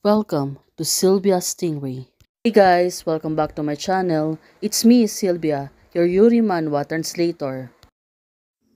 Welcome to Sylvia Stingray. Hey guys, welcome back to my channel. It's me, Sylvia, your Yuri Manhwa translator.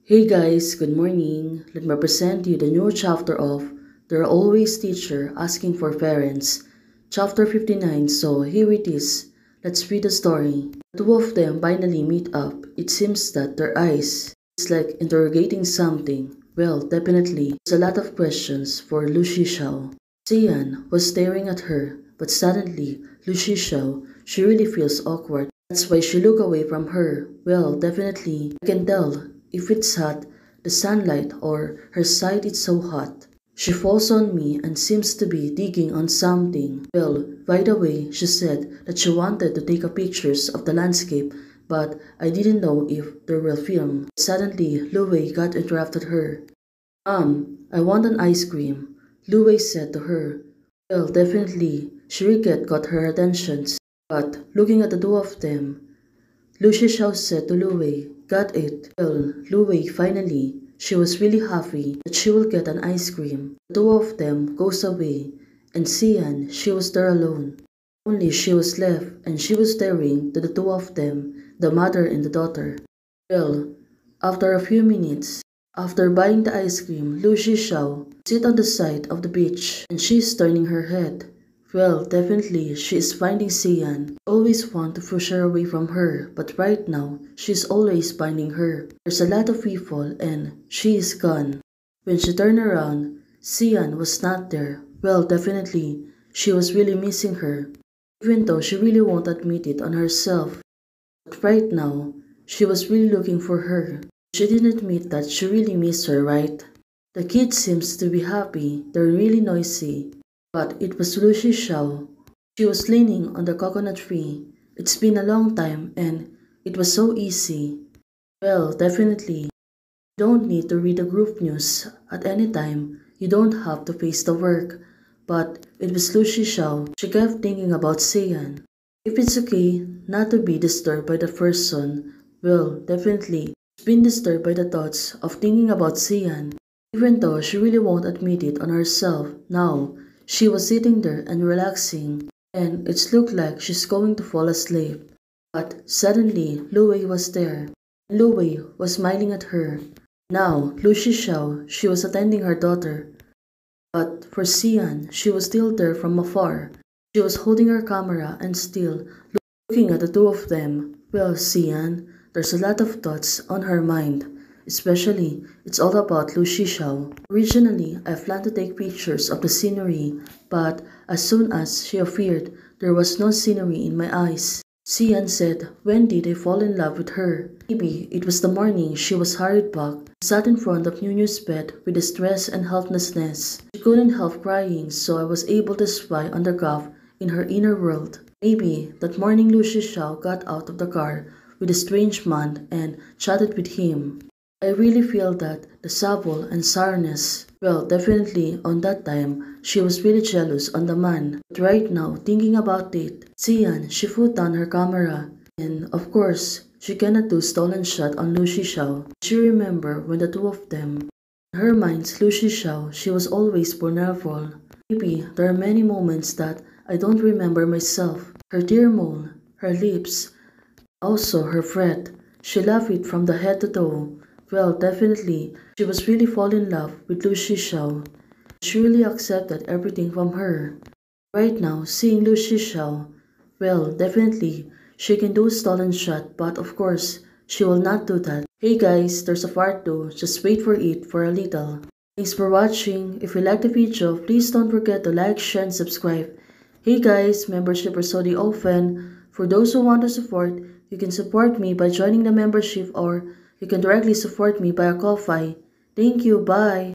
Hey guys, good morning. Let me present you the new chapter of There Are Always Teacher Asking for Parents, chapter 59. So here it is. Let's read the story. The two of them finally meet up. It seems that their eyes is like interrogating something. Well, definitely, there's a lot of questions for Lu Shishao. Xian was staring at her, but suddenly, Lu Shishao, she really feels awkward. That's why she looked away from her. Well, definitely, I can tell if it's hot, the sunlight, or her side is so hot. She falls on me and seems to be digging on something. Well, by the way, she said that she wanted to take a pictures of the landscape, but I didn't know if they will film. Suddenly, Lu Wei got interrupted her. I want an ice cream, Lu Wei said to her. Well, definitely, Shuriket got her attention, but looking at the two of them, Lu Shishao said to Lu Wei, got it. Well, Lu Wei finally, she was really happy that she will get an ice cream. The two of them goes away, and Xian, she was there alone. Only she was left, and she was staring to the two of them, the mother and the daughter. Well, after a few minutes, after buying the ice cream, Lu Shishao sit on the side of the beach, and she's turning her head. Well, definitely, she is finding Xian. Always want to push her away from her, but right now, she's always finding her. There's a lot of people, and she is gone. When she turned around, Xian was not there. Well, definitely, she was really missing her, even though she really won't admit it on herself. But right now, she was really looking for her. She didn't admit that she really missed her, right? The kids seems to be happy, they're really noisy. But it was Lu Shishao. She was leaning on the coconut tree. It's been a long time and it was so easy. Well, definitely, you don't need to read the group news at any time. You don't have to face the work. But it was Lu Shishao. She kept thinking about Xian. If it's okay not to be disturbed by the person, well, definitely, she's been disturbed by the thoughts of thinking about Xian. Even though she really won't admit it on herself now, she was sitting there and relaxing, and it looked like she's going to fall asleep. But suddenly, Lu Wei was there. Lu Wei was smiling at her. Now, Lu Shishao, she was attending her daughter. But for Xian, she was still there from afar. She was holding her camera and still looking at the two of them. Well, Xian, there's a lot of thoughts on her mind. Especially, it's all about Lu Shishao. Originally, I planned to take pictures of the scenery, but as soon as she appeared, there was no scenery in my eyes. Xian said, when did I fall in love with her? Maybe it was the morning she was hurried back, sat in front of Nunu's bed with the stress and helplessness. She couldn't help crying, so I was able to spy on the gap in her inner world. Maybe that morning Lu Shishao got out of the car with a strange man and chatted with him. I really feel that the Sabol and sourness. Well, definitely on that time, she was really jealous on the man. But right now, thinking about it, Xian, she put down her camera. And of course, she cannot do stolen shot on Lu Shishao. She remember when the two of them. In her mind, Lu Shishao, she was always vulnerable. Maybe there are many moments that I don't remember myself. Her tear mole, her lips, also her breath. She loved it from the head to toe. Well, definitely, she was really fall in love with Lu Shishao. She really accepted everything from her. Right now, seeing Lu Shishao, well, definitely, she can do stolen shot, but of course, she will not do that. Hey guys, there's a part 2, just wait for it for a little. Thanks for watching. If you like the video, please don't forget to like, share, and subscribe. Hey guys, membership is already open. For those who want to support, you can support me by joining the membership or you can directly support me by a Ko-Fi. Thank you, bye!